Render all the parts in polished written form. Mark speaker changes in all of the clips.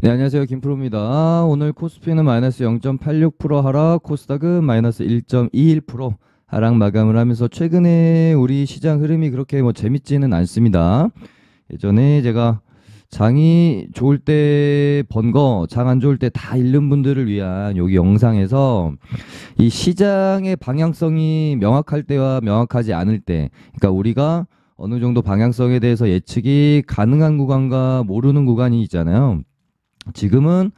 Speaker 1: 네, 안녕하세요. 김프로입니다. 오늘 코스피는 마이너스 0.86% 하락, 코스닥은 마이너스 1.21% 하락 마감을 하면서 최근에 우리 시장 흐름이 그렇게 재밌지는 않습니다. 예전에 제가 장이 좋을 때 번 거, 장 안 좋을 때 다 잃는 분들을 위한 여기 영상에서 이 시장의 방향성이 명확할 때와 명확하지 않을 때, 그러니까 우리가 어느 정도 방향성에 대해서 예측이 가능한 구간과 모르는 구간이 있잖아요. 지금은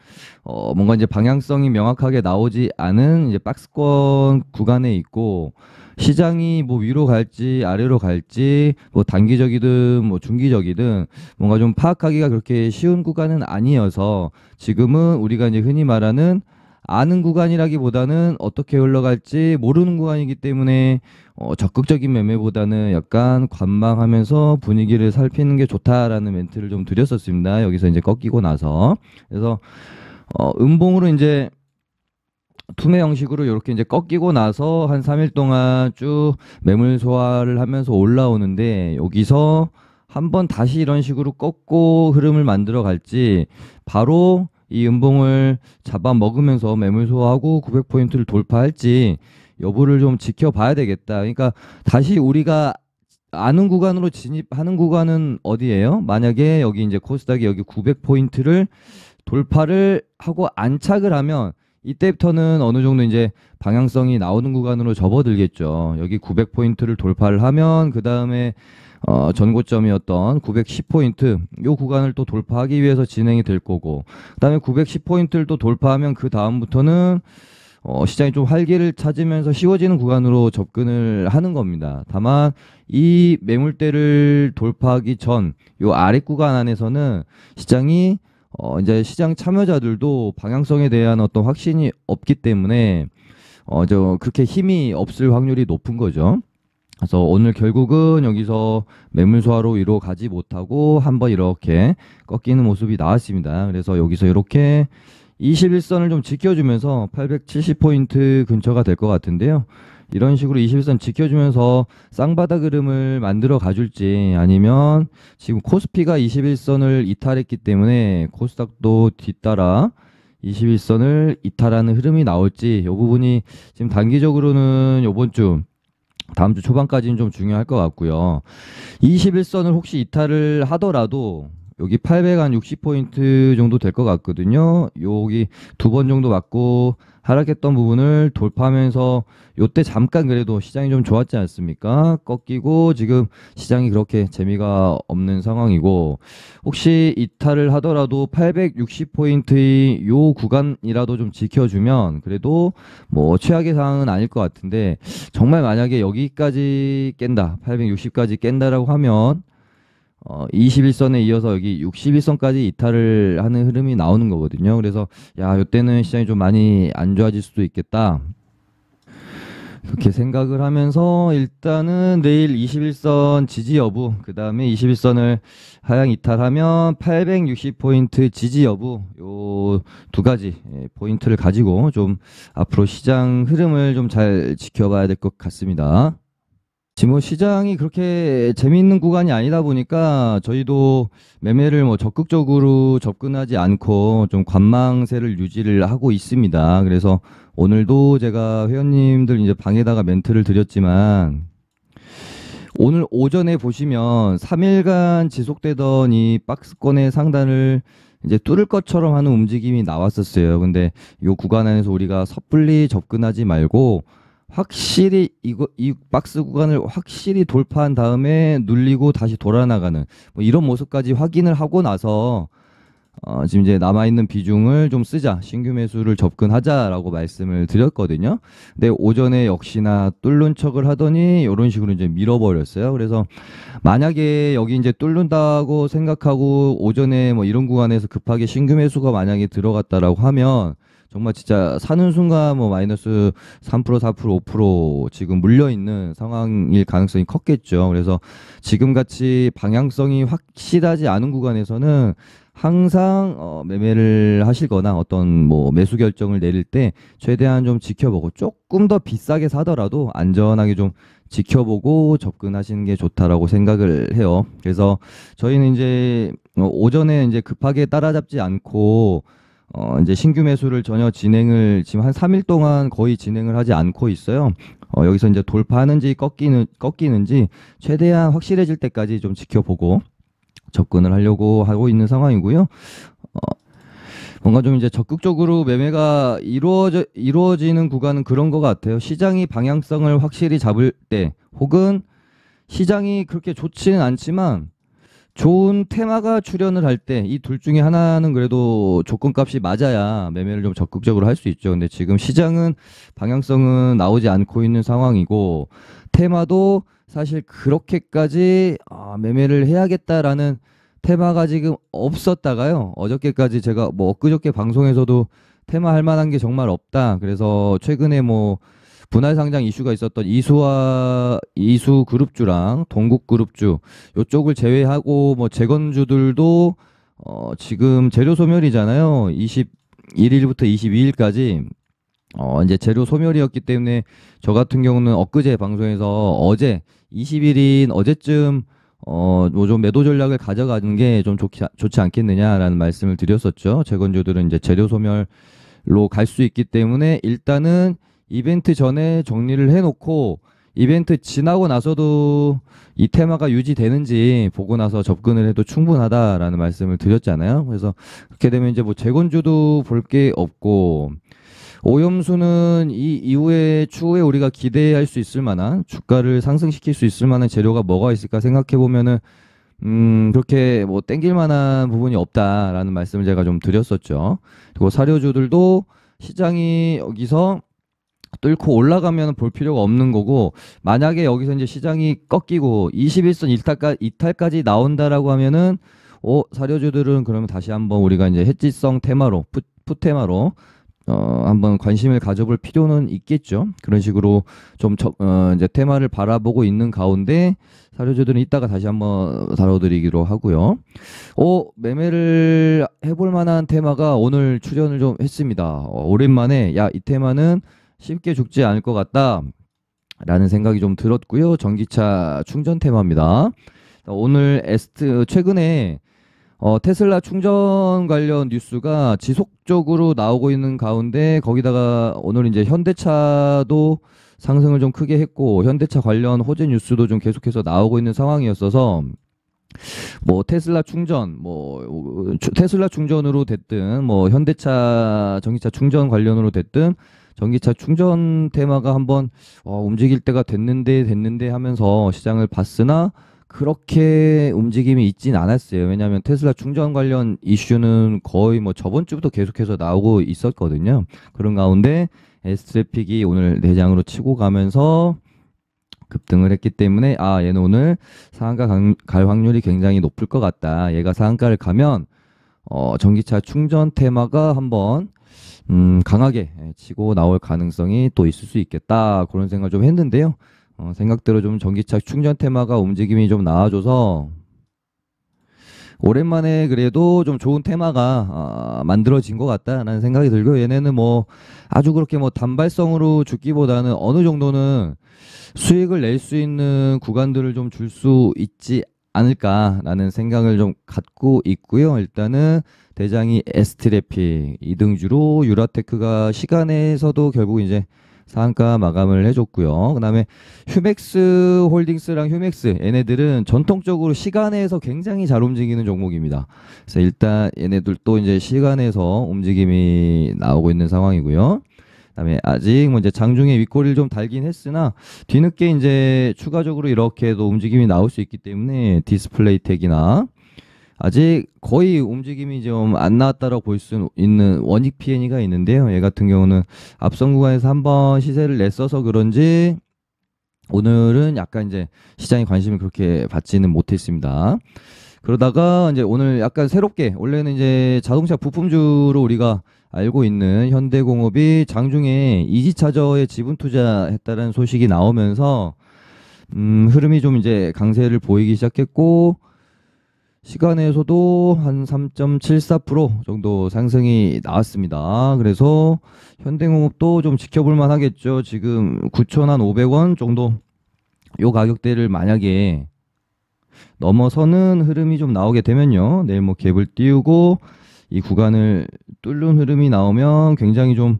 Speaker 1: 뭔가 이제 방향성이 명확하게 나오지 않은 이제 박스권 구간에 있고, 시장이 뭐 위로 갈지 아래로 갈지 뭐 단기적이든 뭐 중기적이든 뭔가 좀 파악하기가 그렇게 쉬운 구간은 아니어서, 지금은 우리가 이제 흔히 말하는 아는 구간이라기보다는 어떻게 흘러갈지 모르는 구간이기 때문에 적극적인 매매보다는 약간 관망하면서 분위기를 살피는 게 좋다라는 멘트를 좀 드렸었습니다. 여기서 이제 꺾이고 나서. 그래서 음봉으로 이제 투매 형식으로 이렇게 이제 꺾이고 나서 한 3일 동안 쭉 매물 소화를 하면서 올라오는데, 여기서 한번 다시 이런 식으로 꺾고 흐름을 만들어 갈지, 바로 이 음봉을 잡아먹으면서 매물 소화하고 900포인트를 돌파할지 여부를 좀 지켜봐야 되겠다. 그러니까 다시 우리가 아는 구간으로 진입하는 구간은 어디예요? 만약에 여기 이제 코스닥이 여기 900포인트를 돌파를 하고 안착을 하면, 이때부터는 어느 정도 이제 방향성이 나오는 구간으로 접어들겠죠. 여기 900포인트를 돌파를 하면 그 다음에 전고점이었던 910포인트 요 구간을 또 돌파하기 위해서 진행이 될 거고, 그 다음에 910포인트를 또 돌파하면 그 다음부터는 시장이 좀 활기를 찾으면서 쉬워지는 구간으로 접근을 하는 겁니다. 다만 이 매물대를 돌파하기 전 요 아래 구간 안에서는 시장이 이제 시장 참여자들도 방향성에 대한 어떤 확신이 없기 때문에 그렇게 힘이 없을 확률이 높은 거죠. 그래서 오늘 결국은 여기서 매물 소화로 위로 가지 못하고 한번 이렇게 꺾이는 모습이 나왔습니다. 그래서 여기서 이렇게 21선을 좀 지켜주면서 870포인트 근처가 될 것 같은데요. 이런 식으로 21선 지켜주면서 쌍바닥 흐름을 만들어 가줄지, 아니면 지금 코스피가 21선을 이탈했기 때문에 코스닥도 뒤따라 21선을 이탈하는 흐름이 나올지, 이 부분이 지금 단기적으로는 요번 주 다음 주 초반까지는 좀 중요할 것 같고요. 21선을 혹시 이탈을 하더라도 여기 860포인트 정도 될 것 같거든요. 여기 두 번 정도 맞고 하락했던 부분을 돌파하면서 요때 잠깐 그래도 시장이 좀 좋았지 않습니까? 꺾이고 지금 시장이 그렇게 재미가 없는 상황이고, 혹시 이탈을 하더라도 860포인트의 요 구간이라도 좀 지켜주면 그래도 뭐 최악의 상황은 아닐 것 같은데, 정말 만약에 여기까지 깬다, 860까지 깬다라고 하면 21선에 이어서 여기 61선까지 이탈을 하는 흐름이 나오는 거거든요. 그래서 야, 이때는 시장이 좀 많이 안 좋아질 수도 있겠다, 그렇게 생각을 하면서 일단은 내일 21선 지지 여부, 그 다음에 21선을 하향 이탈하면 860포인트 지지 여부, 요 두 가지 포인트를 가지고 좀 앞으로 시장 흐름을 좀 잘 지켜봐야 될 것 같습니다. 지금 뭐 시장이 그렇게 재미있는 구간이 아니다 보니까 저희도 매매를 뭐 적극적으로 접근하지 않고 좀 관망세를 유지를 하고 있습니다. 그래서 오늘도 제가 회원님들 이제 방에다가 멘트를 드렸지만, 오늘 오전에 보시면 3일간 지속되던 이 박스권의 상단을 이제 뚫을 것처럼 하는 움직임이 나왔었어요. 근데 이 구간 안에서 우리가 섣불리 접근하지 말고 확실히 이 박스 구간을 확실히 돌파한 다음에 눌리고 다시 돌아나가는 뭐 이런 모습까지 확인을 하고 나서 지금 이제 남아있는 비중을 좀 쓰자, 신규 매수를 접근하자라고 말씀을 드렸거든요. 근데 오전에 역시나 뚫는 척을 하더니 이런 식으로 이제 밀어버렸어요. 그래서 만약에 여기 이제 뚫는다고 생각하고 오전에 뭐 이런 구간에서 급하게 신규 매수가 만약에 들어갔다라고 하면, 정말 진짜 사는 순간 뭐 마이너스 3%, 4%, 5% 지금 물려있는 상황일 가능성이 컸겠죠. 그래서 지금같이 방향성이 확실하지 않은 구간에서는 항상 매매를 하시거나 어떤 뭐 매수 결정을 내릴 때 최대한 좀 지켜보고, 조금 더 비싸게 사더라도 안전하게 좀 지켜보고 접근하시는 게 좋다라고 생각을 해요. 그래서 저희는 이제 오전에 이제 급하게 따라잡지 않고 이제 신규 매수를 전혀 진행을 지금 한 3일 동안 거의 진행을 하지 않고 있어요. 여기서 이제 돌파하는지 꺾이는지 최대한 확실해질 때까지 좀 지켜보고 접근을 하려고 하고 있는 상황이고요. 뭔가 좀 이제 적극적으로 매매가 이루어지는 구간은 그런 것 같아요. 시장이 방향성을 확실히 잡을 때, 혹은 시장이 그렇게 좋지는 않지만 좋은 테마가 출현을 할 때, 이 둘 중에 하나는 그래도 조건값이 맞아야 매매를 좀 적극적으로 할 수 있죠. 근데 지금 시장은 방향성은 나오지 않고 있는 상황이고, 테마도 사실 그렇게까지 매매를 해야겠다라는 테마가 지금 없었다가요. 어저께까지 제가 뭐 엊그저께 방송에서도 테마 할 만한 게 정말 없다. 그래서 최근에 뭐 분할 상장 이슈가 있었던 이수 그룹주랑 동국 그룹주 요쪽을 제외하고 뭐 재건주들도 지금 재료 소멸이잖아요. 21일부터 22일까지 이제 재료 소멸이었기 때문에 저 같은 경우는 엊그제 방송에서 어제 20일인 어제쯤 뭐 좀 매도 전략을 가져가는 게 좀 좋지 않겠느냐라는 말씀을 드렸었죠. 재건주들은 이제 재료 소멸로 갈 수 있기 때문에 일단은 이벤트 전에 정리를 해놓고 이벤트 지나고 나서도 이 테마가 유지되는지 보고 나서 접근을 해도 충분하다라는 말씀을 드렸잖아요. 그래서 그렇게 되면 이제 뭐 재건주도 볼 게 없고, 오염수는 이 이후에 추후에 우리가 기대할 수 있을 만한, 주가를 상승시킬 수 있을 만한 재료가 뭐가 있을까 생각해 보면은 그렇게 뭐 땡길 만한 부분이 없다라는 말씀을 제가 좀 드렸었죠. 그리고 사료주들도 시장이 여기서 뚫고 올라가면 볼 필요가 없는 거고, 만약에 여기서 이제 시장이 꺾이고 21선 이탈까지 나온다라고 하면은 사료주들은 그러면 다시 한번 우리가 이제 해지성 테마로, 풋테마로 한번 관심을 가져볼 필요는 있겠죠. 그런 식으로 좀 이제 테마를 바라보고 있는 가운데 사료주들은 이따가 다시 한번 다뤄드리기로 하고요. 매매를 해볼 만한 테마가 오늘 출연을 좀 했습니다. 오랜만에 이 테마는 쉽게 죽지 않을 것 같다 라는 생각이 좀 들었고요. 전기차 충전 테마입니다. 오늘 최근에 테슬라 충전 관련 뉴스가 지속적으로 나오고 있는 가운데, 거기다가 오늘 이제 현대차도 상승을 좀 크게 했고, 현대차 관련 호재 뉴스도 좀 계속해서 나오고 있는 상황이었어서, 뭐 테슬라 충전으로 됐든, 뭐 현대차 전기차 충전 관련으로 됐든, 전기차 충전 테마가 한번 움직일 때가 됐는데 하면서 시장을 봤으나 그렇게 움직임이 있진 않았어요. 왜냐하면 테슬라 충전 관련 이슈는 거의 뭐 저번 주부터 계속해서 나오고 있었거든요. 그런 가운데 S트래픽이 오늘 내장으로 치고 가면서 급등을 했기 때문에 얘는 오늘 상한가 갈 확률이 굉장히 높을 것 같다. 얘가 상한가를 가면 전기차 충전 테마가 한번 강하게 치고 나올 가능성이 또 있을 수 있겠다. 그런 생각을 좀 했는데요. 생각대로 좀 전기차 충전 테마가 움직임이 좀 나와줘서 오랜만에 그래도 좀 좋은 테마가 만들어진 것 같다라는 생각이 들고, 얘네는 뭐 아주 그렇게 뭐 단발성으로 죽기보다는 어느 정도는 수익을 낼 수 있는 구간들을 좀 줄 수 있지 않을까라는 생각을 좀 갖고 있고요. 일단은 대장이 S트래픽 2등주로, 유라테크가 시간에서도 결국 이제 상한가 마감을 해줬고요. 그 다음에 휴맥스 홀딩스랑 휴맥스, 얘네들은 전통적으로 시간에서 굉장히 잘 움직이는 종목입니다. 그래서 일단 얘네들도 이제 시간에서 움직임이 나오고 있는 상황이고요. 그다음에 아직 뭐 이제 장중에 윗꼬리를 좀 달긴 했으나 뒤늦게 이제 추가적으로 이렇게도 움직임이 나올 수 있기 때문에 디스플레이텍이나 아직 거의 움직임이 좀 안 나왔다라고 볼 수 있는 원익 PNE가 있는데요. 얘 같은 경우는 앞선 구간에서 한번 시세를 냈어서 그런지 오늘은 약간 이제 시장의 관심을 그렇게 받지는 못했습니다. 그러다가 이제 오늘 약간 새롭게, 원래는 이제 자동차 부품주로 우리가 알고 있는 현대공업이 장중에 이지차저에 지분 투자했다는 소식이 나오면서 흐름이 좀 이제 강세를 보이기 시작했고, 시간에서도 한 3.74% 정도 상승이 나왔습니다. 그래서 현대공업도 좀 지켜볼 만하겠죠. 지금 9,500원 정도 요 가격대를 만약에 넘어서는 흐름이 좀 나오게 되면요. 내일 뭐 갭을 띄우고 이 구간을 뚫는 흐름이 나오면 굉장히 좀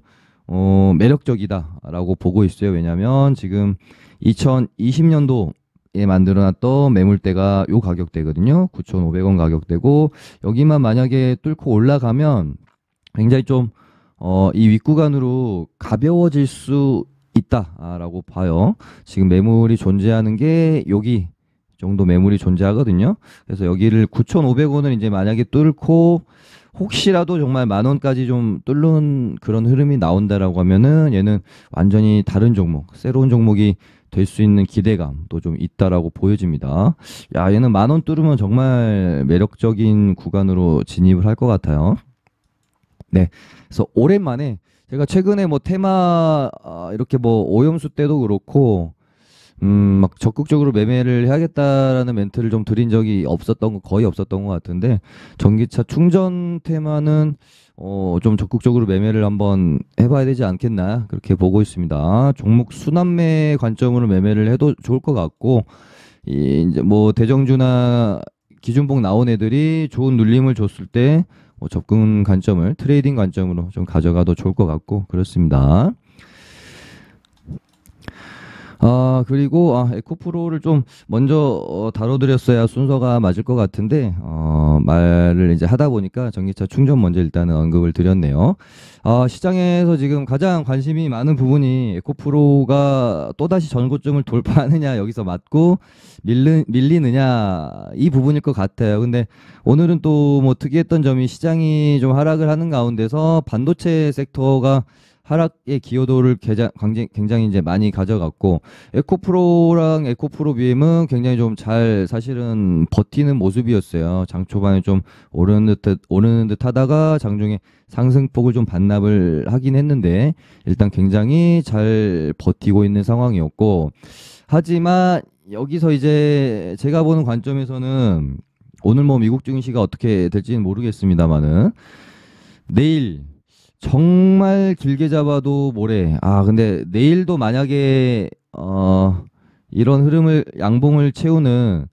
Speaker 1: 매력적이다라고 보고 있어요. 왜냐하면 지금 2020년도에 만들어놨던 매물대가 요 가격대거든요. 9,500원 가격대고 여기만 만약에 뚫고 올라가면 굉장히 좀 이 윗구간으로 가벼워질 수 있다라고 봐요. 지금 매물이 존재하는 게 여기 정도 매물이 존재하거든요. 그래서 여기를 9,500원을 이제 만약에 뚫고 혹시라도 정말 10,000원까지 좀 뚫는 그런 흐름이 나온다라고 하면은 얘는 완전히 다른 종목, 새로운 종목이 될 수 있는 기대감도 좀 있다라고 보여집니다. 야, 얘는 10,000원 뚫으면 정말 매력적인 구간으로 진입을 할 것 같아요. 네. 그래서 오랜만에 제가 최근에 뭐 테마 이렇게 뭐 오염수 때도 그렇고 막 적극적으로 매매를 해야겠다라는 멘트를 좀 드린 적이 거의 없었던 것 같은데 전기차 충전 테마는 좀 적극적으로 매매를 한번 해봐야 되지 않겠나 그렇게 보고 있습니다. 종목 순환매 관점으로 매매를 해도 좋을 것 같고 이제 뭐 대정주나 기준봉 나온 애들이 좋은 눌림을 줬을 때 접근 관점을 트레이딩 관점으로 좀 가져가도 좋을 것 같고 그렇습니다. 그리고 에코프로를 좀 먼저 다뤄드렸어야 순서가 맞을 것 같은데 말을 이제 하다 보니까 전기차 충전 먼저 일단은 언급을 드렸네요. 시장에서 지금 가장 관심이 많은 부분이 에코프로가 또다시 전고점을 돌파하느냐 여기서 맞고 밀리느냐 이 부분일 것 같아요. 근데 오늘은 또 뭐 특이했던 점이 시장이 좀 하락을 하는 가운데서 반도체 섹터가 하락의 기여도를 굉장히 이제 많이 가져갔고 에코프로랑 에코프로 BM은 굉장히 좀 잘 사실은 버티는 모습이었어요. 장 초반에 좀 오르는 듯 하다가 장중에 상승폭을 좀 반납을 하긴 했는데 일단 굉장히 잘 버티고 있는 상황이었고 하지만 여기서 이제 제가 보는 관점에서는 오늘 뭐 미국 증시가 어떻게 될지는 모르겠습니다만은 내일 정말 길게 잡아도 모레. 근데 내일도 만약에 이런 양봉을 채우는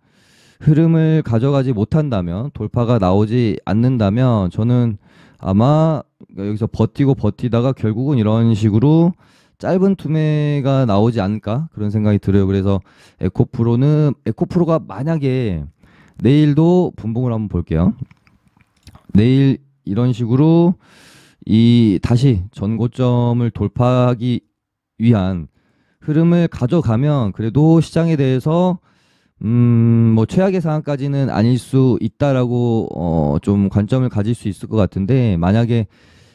Speaker 1: 흐름을 가져가지 못한다면 돌파가 나오지 않는다면 저는 아마 여기서 버티다가 결국은 이런 식으로 짧은 투매가 나오지 않을까 그런 생각이 들어요. 그래서 에코프로가 만약에 내일도 분봉을 한번 볼게요. 내일 이런 식으로 다시 전고점을 돌파하기 위한 흐름을 가져가면 그래도 시장에 대해서 뭐 최악의 상황까지는 아닐 수 있다라고 좀 관점을 가질 수 있을 것 같은데 만약에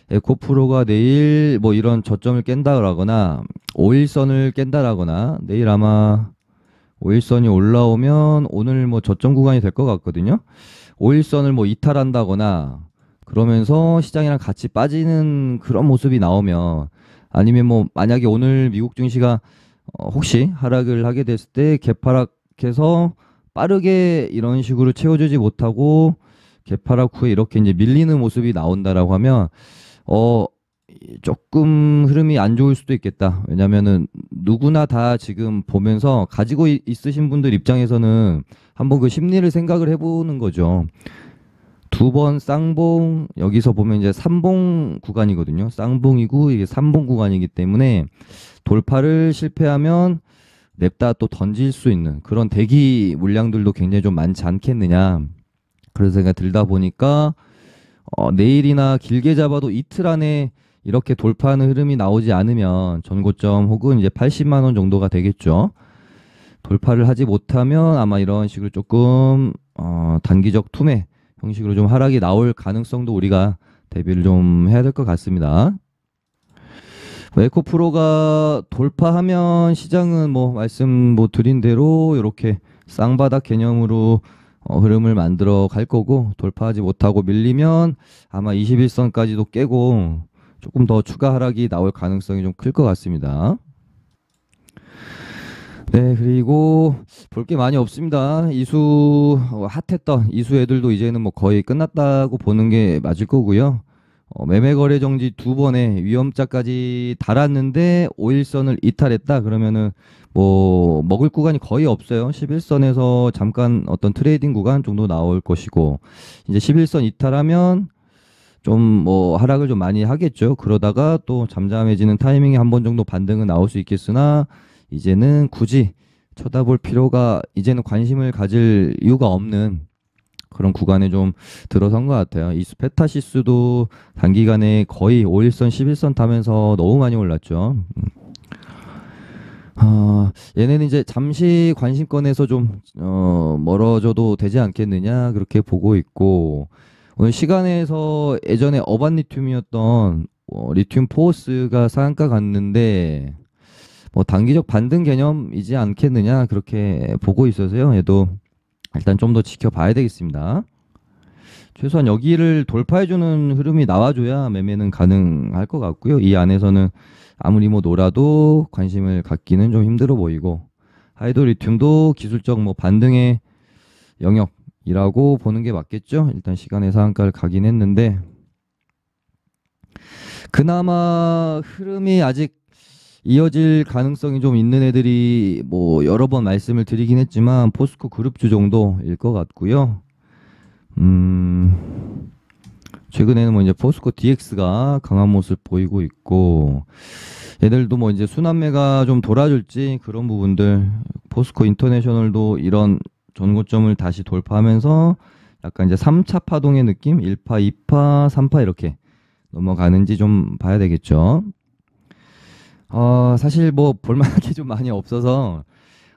Speaker 1: 에코프로가 내일 뭐 이런 저점을 깬다라거나 5일선을 깬다라거나 내일 아마 5일선이 올라오면 오늘 뭐 저점 구간이 될 것 같거든요. 5일선을 뭐 이탈한다거나 그러면서 시장이랑 같이 빠지는 그런 모습이 나오면 아니면 뭐 만약에 오늘 미국 증시가 혹시 하락을 하게 됐을 때 갭하락해서 빠르게 이런 식으로 채워주지 못하고 갭하락 후에 이렇게 이제 밀리는 모습이 나온다라고 하면 조금 흐름이 안 좋을 수도 있겠다. 왜냐면은 누구나 다 지금 보면서 가지고 있으신 분들 입장에서는 한번 그 심리를 생각을 해보는 거죠. 두 번 쌍봉 여기서 보면 이제 3봉 구간이거든요. 쌍봉이고 이게 3봉 구간이기 때문에 돌파를 실패하면 냅다 또 던질 수 있는 그런 대기 물량들도 굉장히 좀 많지 않겠느냐 그런 생각이 들다 보니까 내일이나 길게 잡아도 이틀 안에 이렇게 돌파하는 흐름이 나오지 않으면 전고점 혹은 이제 80만 원 정도가 되겠죠. 돌파를 하지 못하면 아마 이런 식으로 조금 단기적 투매 형식으로 좀 하락이 나올 가능성도 우리가 대비를 좀 해야 될 것 같습니다. 에코프로가 돌파하면 시장은 뭐 말씀 뭐 드린 대로 이렇게 쌍바닥 개념으로 흐름을 만들어 갈 거고 돌파하지 못하고 밀리면 아마 21선까지도 깨고 조금 더 추가 하락이 나올 가능성이 좀 클 것 같습니다. 네, 그리고 볼 게 많이 없습니다. 핫했던 이수 애들도 이제는 뭐 거의 끝났다고 보는 게 맞을 거고요. 매매 거래 정지 두 번에 위험자까지 달았는데 5일선을 이탈했다 그러면은 뭐 먹을 구간이 거의 없어요. 11선에서 잠깐 어떤 트레이딩 구간 정도 나올 것이고 이제 11선 이탈하면 좀 뭐 하락을 좀 많이 하겠죠. 그러다가 또 잠잠해지는 타이밍에 한 번 정도 반등은 나올 수 있겠으나 이제는 굳이 쳐다볼 필요가 이제는 관심을 가질 이유가 없는 그런 구간에 좀 들어선 것 같아요. 이 스페타시스도 단기간에 거의 5일선, 11선 타면서 너무 많이 올랐죠. 얘네는 이제 잠시 관심권에서 좀 멀어져도 되지 않겠느냐 그렇게 보고 있고 오늘 시간에서 예전에 어반 리튬이었던 리튬 포어스가 상한가 갔는데 뭐 단기적 반등 개념이지 않겠느냐 그렇게 보고 있어서요. 얘도 일단 좀 더 지켜봐야 되겠습니다. 최소한 여기를 돌파해주는 흐름이 나와줘야 매매는 가능할 것 같고요. 이 안에서는 아무리 뭐 놀아도 관심을 갖기는 좀 힘들어 보이고 하이도 리튬도 기술적 뭐 반등의 영역이라고 보는 게 맞겠죠. 일단 시간의 상한가를 가긴 했는데 그나마 흐름이 아직 이어질 가능성이 좀 있는 애들이 뭐 여러 번 말씀을 드리긴 했지만 포스코 그룹주 정도일 것 같고요. 최근에는 뭐 이제 포스코 DX가 강한 모습 보이고 있고 얘들도 뭐 이제 순환매가 좀 돌아줄지 그런 부분들 포스코 인터내셔널도 이런 전고점을 다시 돌파하면서 약간 이제 3차 파동의 느낌 1파, 2파, 3파 이렇게 넘어가는지 좀 봐야 되겠죠. 사실 뭐 볼만한 게 좀 많이 없어서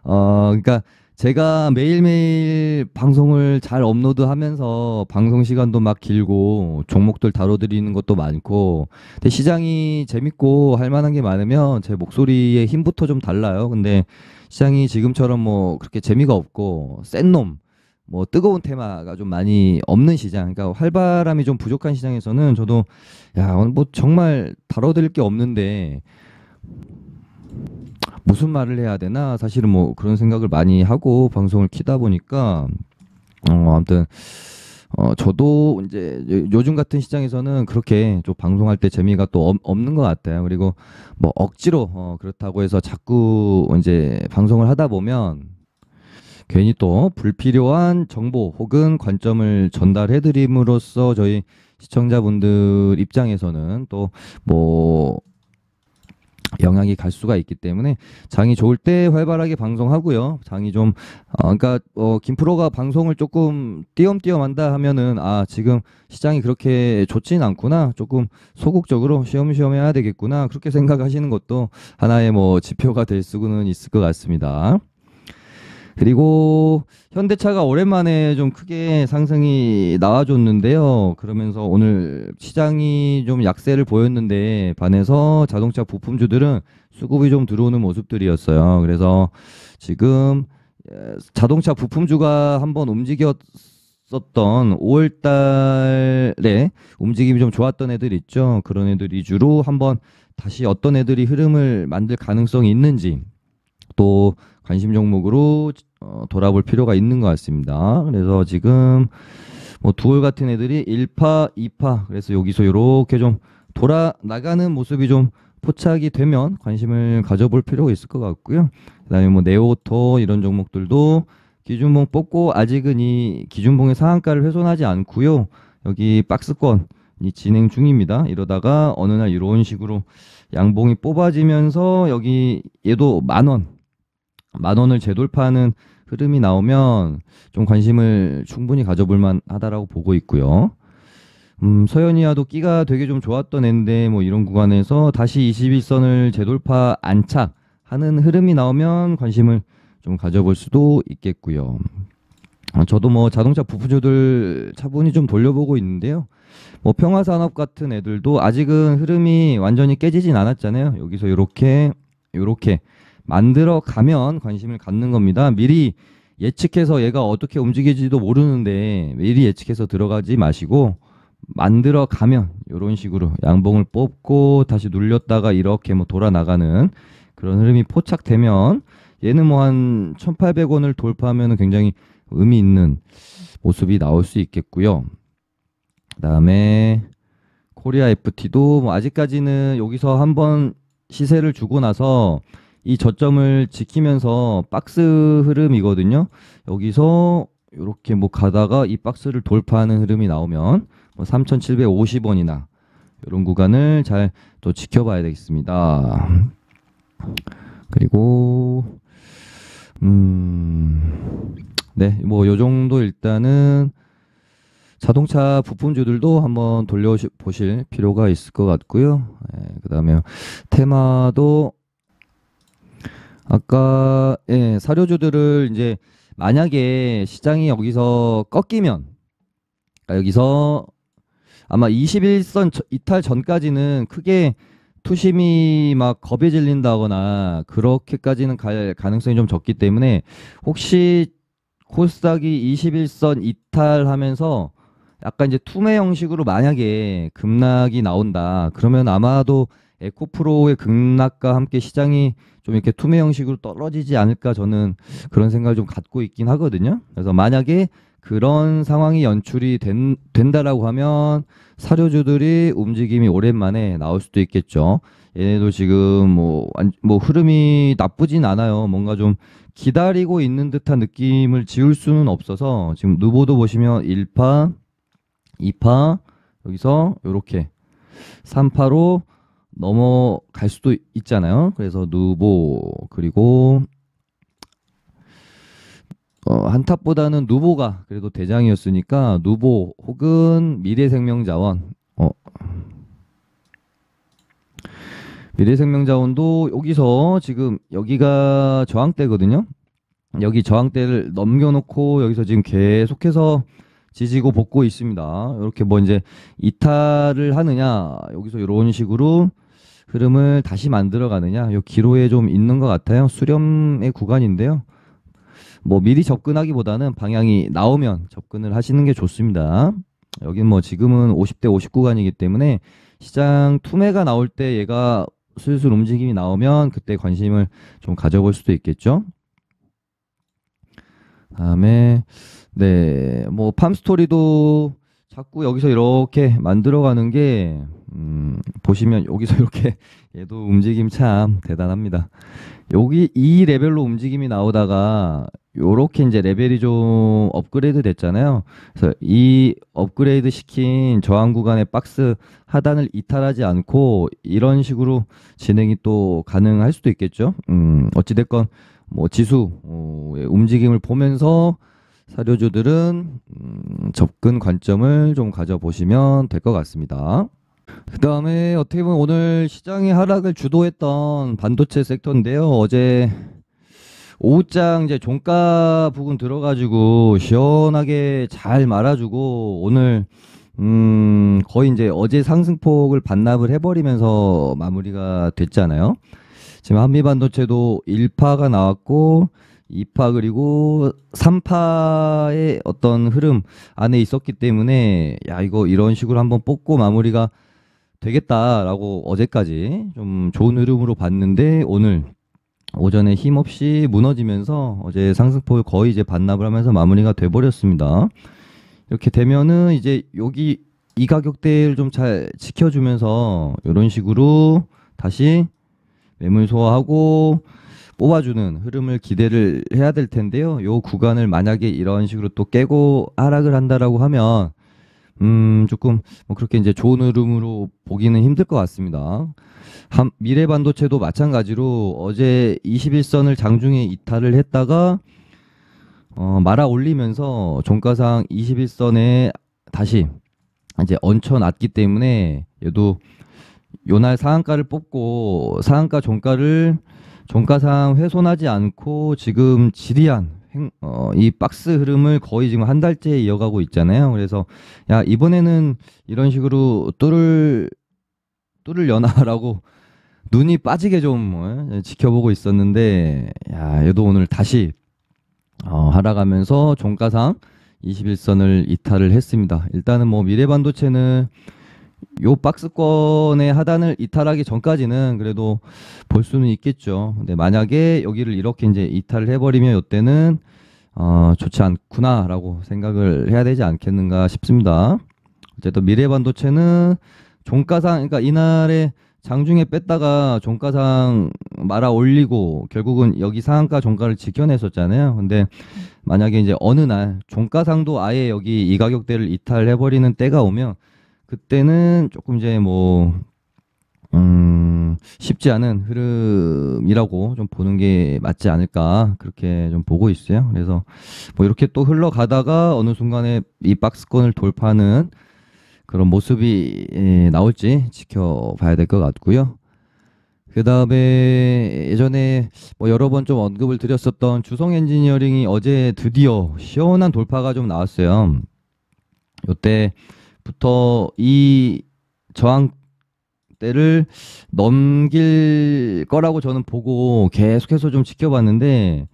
Speaker 1: 그러니까 제가 매일매일 방송을 잘 업로드하면서 방송 시간도 막 길고 종목들 다뤄드리는 것도 많고 근데 시장이 재밌고 할 만한 게 많으면 제 목소리의 힘부터 좀 달라요. 근데 시장이 지금처럼 뭐 그렇게 재미가 없고 센 놈, 뭐 뜨거운 테마가 좀 많이 없는 시장, 그러니까 활발함이 좀 부족한 시장에서는 저도 야 오늘 뭐 정말 다뤄드릴 게 없는데 무슨 말을 해야 되나 사실은 뭐 그런 생각을 많이 하고 방송을 키다 보니까 아무튼 저도 이제 요즘 같은 시장에서는 그렇게 좀 방송할 때 재미가 또 없는 것 같아요. 그리고 뭐 억지로 그렇다고 해서 자꾸 이제 방송을 하다 보면 괜히 또 불필요한 정보 혹은 관점을 전달해 드림으로써 저희 시청자분들 입장에서는 또뭐 영향이 갈 수가 있기 때문에 장이 좋을 때 활발하게 방송하고요. 장이 좀 그러니까 김프로가 방송을 조금 띄엄띄엄 한다 하면은 지금 시장이 그렇게 좋진 않구나. 조금 소극적으로 쉬엄쉬엄 해야 되겠구나. 그렇게 생각하시는 것도 하나의 뭐 지표가 될 수는 있을 것 같습니다. 그리고 현대차가 오랜만에 좀 크게 상승이 나와줬는데요. 그러면서 오늘 시장이 좀 약세를 보였는데 반해서 자동차 부품주들은 수급이 좀 들어오는 모습들이었어요. 그래서 지금 자동차 부품주가 한번 움직였었던 5월 달에 움직임이 좀 좋았던 애들 있죠. 그런 애들 위주로 한번 다시 어떤 애들이 흐름을 만들 가능성이 있는지 또 관심 종목으로 돌아볼 필요가 있는 것 같습니다. 그래서 지금 뭐 두올 같은 애들이 1파, 2파 그래서 여기서 이렇게 좀 돌아 나가는 모습이 좀 포착이 되면 관심을 가져볼 필요가 있을 것 같고요. 그다음에 뭐 네오토 이런 종목들도 기준봉 뽑고 아직은 이 기준봉의 상한가를 훼손하지 않고요. 여기 박스권이 진행 중입니다. 이러다가 어느 날 이런 식으로 양봉이 뽑아지면서 여기 얘도 만 원을 재돌파하는 흐름이 나오면 좀 관심을 충분히 가져볼 만하다라고 보고 있고요. 서현이와도 끼가 되게 좀 좋았던 애인데 뭐 이런 구간에서 다시 21선을 재돌파 안착하는 흐름이 나오면 관심을 좀 가져볼 수도 있겠고요. 저도 뭐 자동차 부품주들 차분히 좀 돌려보고 있는데요. 뭐 평화산업 같은 애들도 아직은 흐름이 완전히 깨지진 않았잖아요. 여기서 이렇게 만들어 가면 관심을 갖는 겁니다. 미리 예측해서 얘가 어떻게 움직일지도 모르는데 미리 예측해서 들어가지 마시고 만들어 가면 이런 식으로 양봉을 뽑고 다시 눌렸다가 이렇게 뭐 돌아 나가는 그런 흐름이 포착되면 얘는 뭐 한 1,800원을 돌파하면 굉장히 의미 있는 모습이 나올 수 있겠고요. 그다음에 코리아 FT도 뭐 아직까지는 여기서 한번 시세를 주고 나서 이 저점을 지키면서 박스 흐름이거든요. 여기서 이렇게 뭐 가다가 이 박스를 돌파하는 흐름이 나오면 뭐 3,750원이나 이런 구간을 잘 또 지켜봐야 되겠습니다. 그리고 네, 뭐 요 정도 일단은 자동차 부품주들도 한번 돌려보실 필요가 있을 것 같고요. 그다음에 테마도 아까 사료주들을 이제 만약에 시장이 여기서 꺾이면 여기서 아마 21선 이탈 전까지는 크게 투심이 막 겁에 질린다거나 그렇게까지는 갈 가능성이 좀 적기 때문에 혹시 코스닥이 21선 이탈하면서 약간 이제 투매 형식으로 만약에 급락이 나온다. 그러면 아마도 에코프로의 급락과 함께 시장이 좀 이렇게 투매 형식으로 떨어지지 않을까 저는 그런 생각을 좀 갖고 있긴 하거든요. 그래서 만약에 그런 상황이 연출이 된다라고 하면 사료주들이 움직임이 오랜만에 나올 수도 있겠죠. 얘네도 지금 뭐 흐름이 나쁘진 않아요. 뭔가 좀 기다리고 있는 듯한 느낌을 지울 수는 없어서 지금 누보도 보시면 1파, 2파 여기서 이렇게 3파로 넘어갈 수도 있잖아요. 그래서 누보 그리고 한탑보다는 누보가 그래도 대장이었으니까 누보 혹은 미래생명자원 미래생명자원도 여기서 지금 여기가 저항대거든요. 여기 저항대를 넘겨놓고 여기서 지금 계속해서 지지고 볶고 있습니다. 이렇게 뭐 이제 이탈을 하느냐 여기서 이런 식으로 흐름을 다시 만들어 가느냐 요 기로에 좀 있는 것 같아요. 수렴의 구간인데요. 뭐 미리 접근하기보다는 방향이 나오면 접근을 하시는 게 좋습니다. 여긴 뭐 지금은 50대 50 구간이기 때문에 시장 투매가 나올 때 얘가 슬슬 움직임이 나오면 그때 관심을 좀 가져볼 수도 있겠죠. 다음에 네, 뭐 팜스토리도 자꾸 여기서 이렇게 만들어가는 게 보시면 여기서 이렇게 얘도 움직임 참 대단합니다. 여기 이 레벨로 움직임이 나오다가 요렇게 이제 레벨이 좀 업그레이드 됐잖아요. 그래서 이 업그레이드 시킨 저항 구간의 박스 하단을 이탈하지 않고 이런 식으로 진행이 또 가능할 수도 있겠죠. 어찌됐건 뭐 지수 움직임을 보면서 사료주들은 접근 관점을 좀 가져보시면 될 것 같습니다. 그 다음에 어떻게 보면 오늘 시장의 하락을 주도했던 반도체 섹터인데요. 어제 오후장 이제 종가 부근 들어가지고 시원하게 잘 말아주고 오늘 거의 이제 어제 상승폭을 반납을 해버리면서 마무리가 됐잖아요. 지금 한미반도체도 1파가 나왔고 2파 그리고 3파의 어떤 흐름 안에 있었기 때문에 야 이거 이런 식으로 한번 뽑고 마무리가 되겠다라고 어제까지 좀 좋은 흐름으로 봤는데 오늘 오전에 힘없이 무너지면서 어제 상승폭을 거의 이제 반납을 하면서 마무리가 돼버렸습니다. 이렇게 되면은 이제 여기 이 가격대를 좀 잘 지켜주면서 이런 식으로 다시 매물 소화하고 뽑아주는 흐름을 기대를 해야 될 텐데요. 요 구간을 만약에 이런 식으로 또 깨고 하락을 한다라고 하면 조금 뭐 그렇게 이제 좋은 흐름으로 보기는 힘들 것 같습니다. 미래반도체도 마찬가지로 어제 21선을 장중에 이탈을 했다가 말아 올리면서 종가상 21선에 다시 이제 얹혀놨기 때문에 얘도 요날 상한가를 뽑고 상한가 종가를 종가상 훼손하지 않고 지금 지리한 이 박스 흐름을 거의 지금 한 달째 이어가고 있잖아요. 그래서 야 이번에는 이런 식으로 뚫을 여나라고 눈이 빠지게 좀 지켜보고 있었는데 야 얘도 오늘 다시 하락하면서 종가상 21선을 이탈을 했습니다. 일단은 뭐 미래반도체는 요 박스권의 하단을 이탈하기 전까지는 그래도 볼 수는 있겠죠. 근데 만약에 여기를 이렇게 이제 이탈을 해버리면 이때는 좋지 않구나라고 생각을 해야 되지 않겠는가 싶습니다. 어쨌든 미래반도체는 종가상, 그러니까 이날에 장중에 뺐다가 종가상 말아 올리고 결국은 여기 상한가 종가를 지켜냈었잖아요. 근데 만약에 이제 어느 날 종가상도 아예 여기 이 가격대를 이탈해버리는 때가 오면 그때는 조금 이제 뭐 쉽지 않은 흐름이라고 좀 보는 게 맞지 않을까 그렇게 좀 보고 있어요. 그래서 뭐 이렇게 또 흘러가다가 어느 순간에 이 박스권을 돌파하는 그런 모습이 나올지 지켜봐야 될 것 같고요. 그 다음에 예전에 뭐 여러 번 좀 언급을 드렸었던 주성 엔지니어링이 어제 드디어 시원한 돌파가 좀 나왔어요. 이때부터 이 저항대를 넘길 거라고 저는 보고 계속해서 좀 지켜봤는데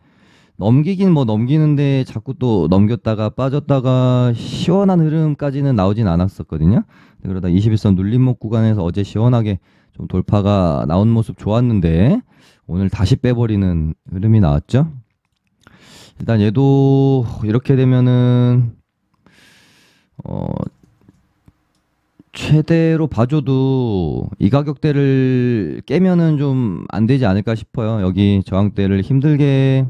Speaker 1: 넘기긴 뭐 넘기는데 자꾸 또 넘겼다가 빠졌다가 시원한 흐름까지는 나오진 않았었거든요. 그러다 21선 눌림목 구간에서 어제 시원하게 좀 돌파가 나온 모습 좋았는데 오늘 다시 빼버리는 흐름이 나왔죠. 일단 얘도 이렇게 되면은 최대로 봐줘도 이 가격대를 깨면은 좀 안 되지 않을까 싶어요. 여기 저항대를 힘들게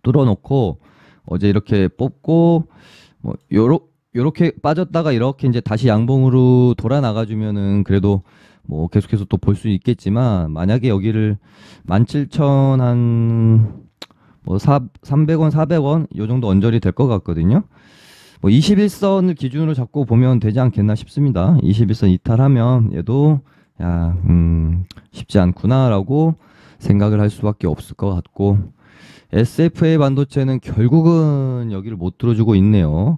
Speaker 1: 뚫어놓고 어제 이렇게 뽑고 뭐 요렇게 빠졌다가 이렇게 이제 다시 양봉으로 돌아 나가주면은 그래도 뭐 계속해서 또 볼 수 있겠지만 만약에 여기를 17,000 한 뭐 300원 400원 요 정도 언저리 될 것 같거든요. 뭐 21선을 기준으로 잡고 보면 되지 않겠나 싶습니다. 21선 이탈하면 얘도 야 쉽지 않구나라고 생각을 할 수밖에 없을 것 같고 SFA 반도체는 결국은 여기를 못 들어주고 있네요.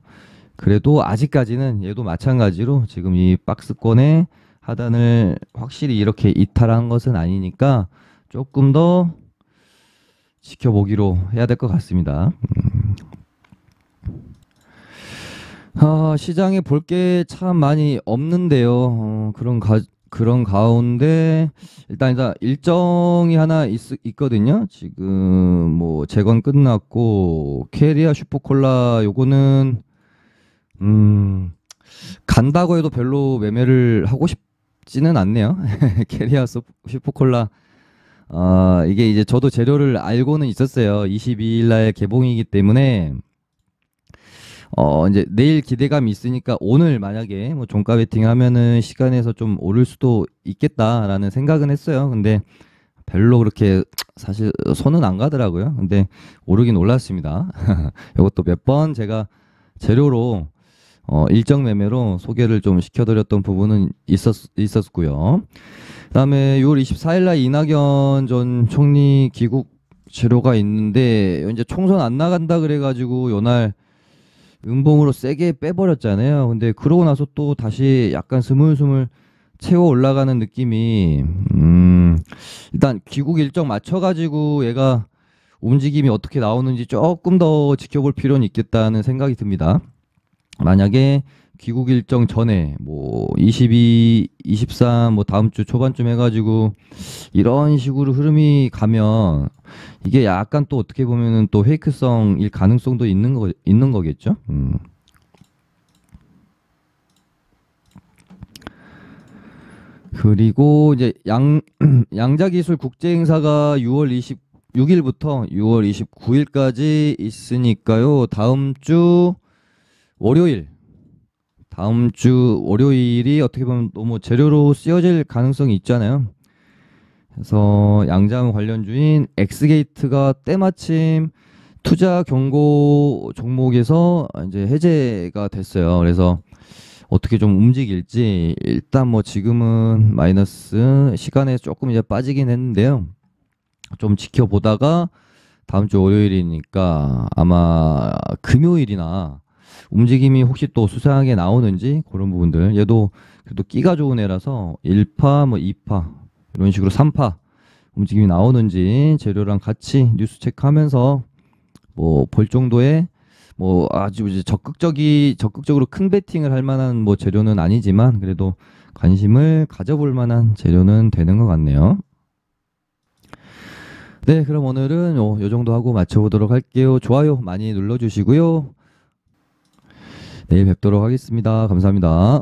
Speaker 1: 그래도 아직까지는 얘도 마찬가지로 지금 이 박스권의 하단을 확실히 이렇게 이탈한 것은 아니니까 조금 더 지켜보기로 해야 될 것 같습니다. 시장에 볼 게 참 많이 없는데요. 그런 가운데 일단 일정이 하나 있거든요. 지금 뭐 재건 끝났고 캐리아 슈퍼콜라 요거는 간다고 해도 별로 매매를 하고 싶지는 않네요. 캐리아 슈퍼콜라 이게 이제 저도 재료를 알고는 있었어요. 22일 날 개봉이기 때문에 이제 내일 기대감이 있으니까 오늘 만약에 뭐 종가 베팅 하면은 시간에서 좀 오를 수도 있겠다라는 생각은 했어요. 근데 별로 그렇게 사실 손은 안 가더라고요. 근데 오르긴 올랐습니다. 이것도 몇 번 제가 재료로 일정 매매로 소개를 좀 시켜드렸던 부분은 있었고요. 그다음에 6월 24일 날 이낙연 전 총리 귀국 재료가 있는데 이제 총선 안 나간다 그래가지고 요날 음봉으로 세게 빼버렸잖아요. 근데 그러고 나서 또 다시 약간 스물스물 채워 올라가는 느낌이 일단 귀국 일정 맞춰가지고 얘가 움직임이 어떻게 나오는지 조금 더 지켜볼 필요는 있겠다는 생각이 듭니다. 만약에 귀국 일정 전에 뭐 22, 23 뭐 다음 주 초반쯤 해가지고 이런 식으로 흐름이 가면 이게 약간 또 어떻게 보면은 또 페이크성일 가능성도 있는 거겠죠. 그리고 이제 양자기술 국제행사가 6월 26일부터 6월 29일까지 있으니까요. 다음 주 월요일이 어떻게 보면 너무 재료로 쓰여질 가능성이 있잖아요. 그래서 양자음 관련주인 엑스게이트가 때마침 투자 경고 종목에서 이제 해제가 됐어요. 그래서 어떻게 좀 움직일지 일단 뭐 지금은 마이너스 시간에 조금 이제 빠지긴 했는데요. 좀 지켜보다가 다음 주 월요일이니까 아마 금요일이나 움직임이 혹시 또 수상하게 나오는지 그런 부분들 얘도 그래도 끼가 좋은 애라서 1파 뭐 2파 이런 식으로 3파 움직임이 나오는지 재료랑 같이 뉴스 체크하면서 뭐 볼 정도의 뭐 아주 이제 적극적으로 큰 베팅을 할 만한 뭐 재료는 아니지만 그래도 관심을 가져볼 만한 재료는 되는 것 같네요. 네, 그럼 오늘은 요 정도 하고 마쳐보도록 할게요. 좋아요 많이 눌러주시고요. 내일 뵙도록 하겠습니다. 감사합니다.